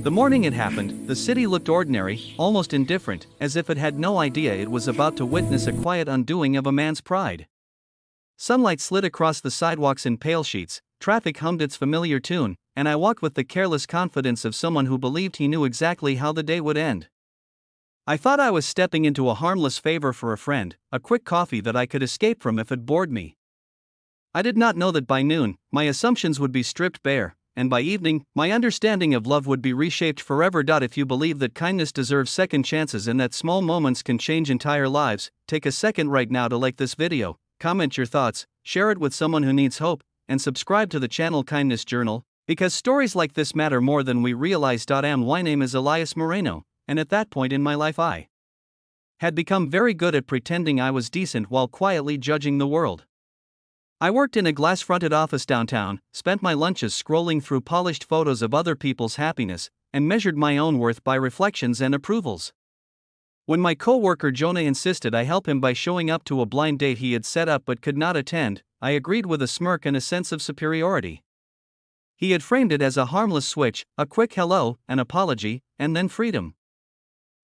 The morning it happened, the city looked ordinary, almost indifferent, as if it had no idea it was about to witness a quiet undoing of a man's pride. Sunlight slid across the sidewalks in pale sheets, traffic hummed its familiar tune, and I walked with the careless confidence of someone who believed he knew exactly how the day would end. I thought I was stepping into a harmless favor for a friend, a quick coffee that I could escape from if it bored me. I did not know that by noon, my assumptions would be stripped bare, and by evening, my understanding of love would be reshaped forever. If you believe that kindness deserves second chances and that small moments can change entire lives, take a second right now to like this video, comment your thoughts, share it with someone who needs hope, and subscribe to the channel Kindness Journal, because stories like this matter more than we realize. My name is Elias Moreno, and at that point in my life I had become very good at pretending I was decent while quietly judging the world. I worked in a glass-fronted office downtown, spent my lunches scrolling through polished photos of other people's happiness, and measured my own worth by reflections and approvals. When my co-worker Jonah insisted I help him by showing up to a blind date he had set up but could not attend, I agreed with a smirk and a sense of superiority. He had framed it as a harmless switch, a quick hello, an apology, and then freedom.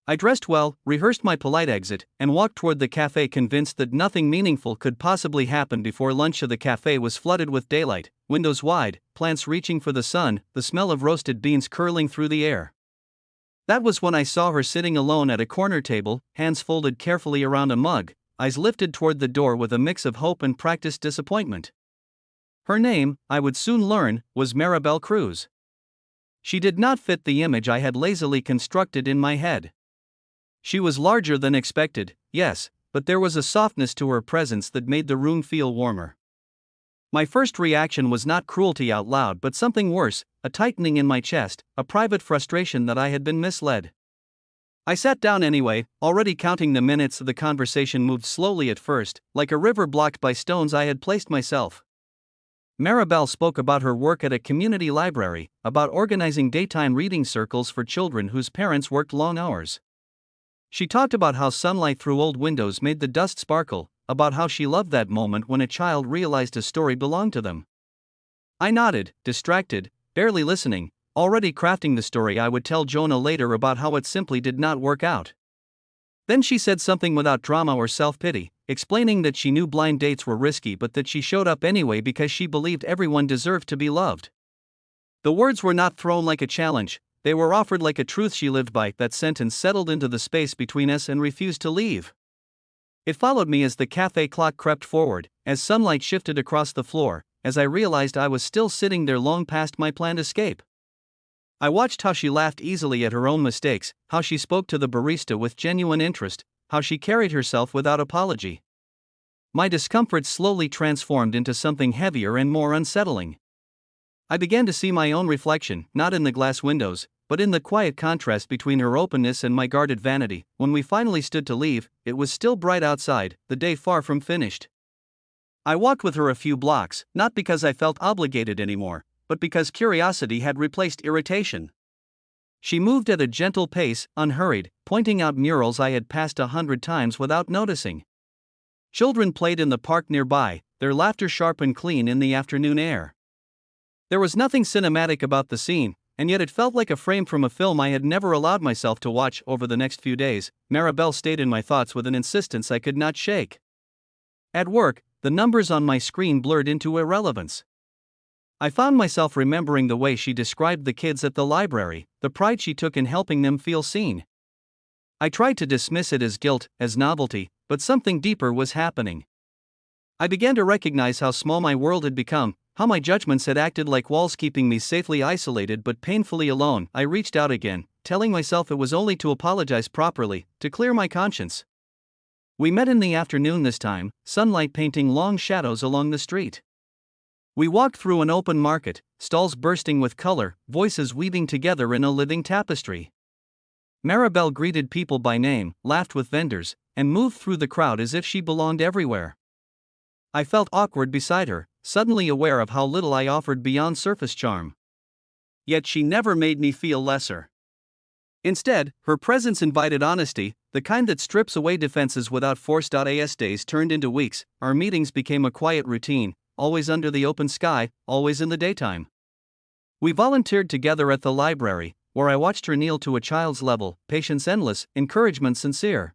I dressed well, rehearsed my polite exit, and walked toward the cafe convinced that nothing meaningful could possibly happen before lunch. The cafe was flooded with daylight, windows wide, plants reaching for the sun, the smell of roasted beans curling through the air. That was when I saw her sitting alone at a corner table, hands folded carefully around a mug, eyes lifted toward the door with a mix of hope and practiced disappointment. Her name, I would soon learn, was Maribel Cruz. She did not fit the image I had lazily constructed in my head. She was larger than expected, yes, but there was a softness to her presence that made the room feel warmer. My first reaction was not cruelty out loud but something worse, a tightening in my chest, a private frustration that I had been misled. I sat down anyway, already counting the minutes. The conversation moved slowly at first, like a river blocked by stones I had placed myself. Maribel spoke about her work at a community library, about organizing daytime reading circles for children whose parents worked long hours. She talked about how sunlight through old windows made the dust sparkle, about how she loved that moment when a child realized a story belonged to them. I nodded, distracted, barely listening, already crafting the story I would tell Jonah later about how it simply did not work out. Then she said something without drama or self-pity, explaining that she knew blind dates were risky but that she showed up anyway because she believed everyone deserved to be loved. The words were not thrown like a challenge. They were offered like a truth she lived by. That sentence settled into the space between us and refused to leave. It followed me as the cafe clock crept forward, as sunlight shifted across the floor, as I realized I was still sitting there long past my planned escape. I watched how she laughed easily at her own mistakes, how she spoke to the barista with genuine interest, how she carried herself without apology. My discomfort slowly transformed into something heavier and more unsettling. I began to see my own reflection, not in the glass windows, but in the quiet contrast between her openness and my guarded vanity. When we finally stood to leave, it was still bright outside, the day far from finished. I walked with her a few blocks, not because I felt obligated anymore, but because curiosity had replaced irritation. She moved at a gentle pace, unhurried, pointing out murals I had passed 100 times without noticing. Children played in the park nearby, their laughter sharp and clean in the afternoon air. There was nothing cinematic about the scene, and yet it felt like a frame from a film I had never allowed myself to watch. Over the next few days, Maribel stayed in my thoughts with an insistence I could not shake. At work, the numbers on my screen blurred into irrelevance. I found myself remembering the way she described the kids at the library, the pride she took in helping them feel seen. I tried to dismiss it as guilt, as novelty, but something deeper was happening. I began to recognize how small my world had become, how my judgments had acted like walls keeping me safely isolated but painfully alone. I reached out again, telling myself it was only to apologize properly, to clear my conscience. We met in the afternoon this time, sunlight painting long shadows along the street. We walked through an open market, stalls bursting with color, voices weaving together in a living tapestry. Maribel greeted people by name, laughed with vendors, and moved through the crowd as if she belonged everywhere. I felt awkward beside her, suddenly aware of how little I offered beyond surface charm. Yet she never made me feel lesser. Instead, her presence invited honesty, the kind that strips away defenses without force. As days turned into weeks, our meetings became a quiet routine, always under the open sky, always in the daytime. We volunteered together at the library, where I watched her kneel to a child's level, patience endless, encouragement sincere.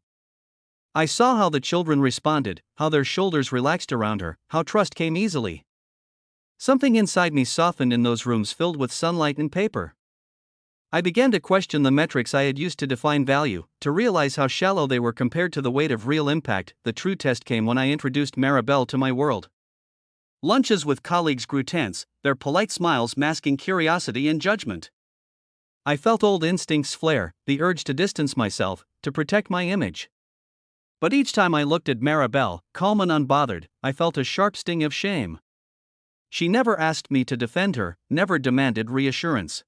I saw how the children responded, how their shoulders relaxed around her, how trust came easily. Something inside me softened in those rooms filled with sunlight and paper. I began to question the metrics I had used to define value, to realize how shallow they were compared to the weight of real impact. The true test came when I introduced Maribel to my world. Lunches with colleagues grew tense, their polite smiles masking curiosity and judgment. I felt old instincts flare, the urge to distance myself, to protect my image. But each time I looked at Maribel, calm and unbothered, I felt a sharp sting of shame. She never asked me to defend her, never demanded reassurance.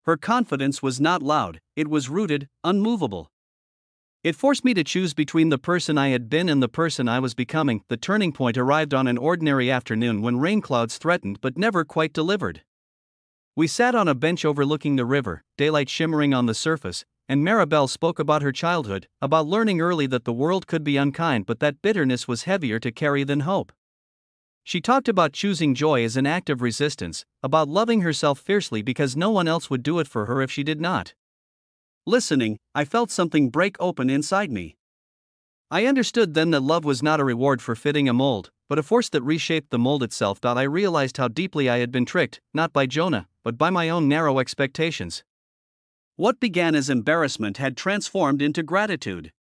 Her confidence was not loud, it was rooted, unmovable. It forced me to choose between the person I had been and the person I was becoming. The turning point arrived on an ordinary afternoon when rain clouds threatened but never quite delivered. We sat on a bench overlooking the river, daylight shimmering on the surface, and Maribel spoke about her childhood, about learning early that the world could be unkind but that bitterness was heavier to carry than hope. She talked about choosing joy as an act of resistance, about loving herself fiercely because no one else would do it for her if she did not. Listening, I felt something break open inside me. I understood then that love was not a reward for fitting a mold, but a force that reshaped the mold itself. I realized how deeply I had been tricked, not by Jonah, but by my own narrow expectations. What began as embarrassment had transformed into gratitude.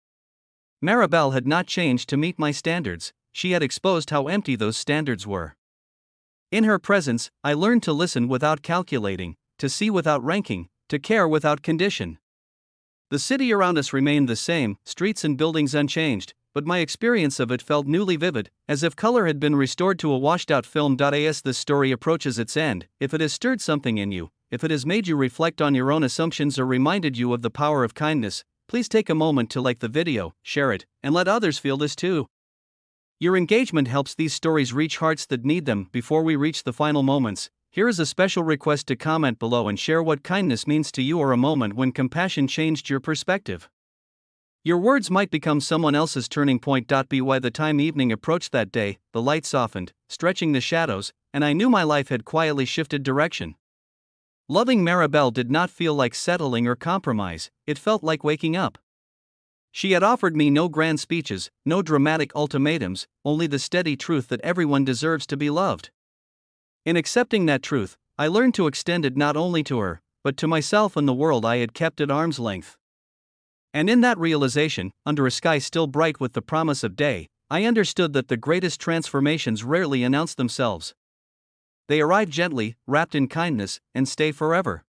Maribel had not changed to meet my standards, she had exposed how empty those standards were. In her presence, I learned to listen without calculating, to see without ranking, to care without condition. The city around us remained the same, streets and buildings unchanged, but my experience of it felt newly vivid, as if color had been restored to a washed-out film. As this story approaches its end, if it has stirred something in you, if it has made you reflect on your own assumptions or reminded you of the power of kindness, please take a moment to like the video, share it, and let others feel this too. Your engagement helps these stories reach hearts that need them. Before we reach the final moments, here is a special request to comment below and share what kindness means to you or a moment when compassion changed your perspective. Your words might become someone else's turning point. By the time evening approached that day, the light softened, stretching the shadows, and I knew my life had quietly shifted direction. Loving Maribel did not feel like settling or compromise, it felt like waking up. She had offered me no grand speeches, no dramatic ultimatums, only the steady truth that everyone deserves to be loved. In accepting that truth, I learned to extend it not only to her, but to myself and the world I had kept at arm's length. And in that realization, under a sky still bright with the promise of day, I understood that the greatest transformations rarely announce themselves. They arrive gently, wrapped in kindness, and stay forever.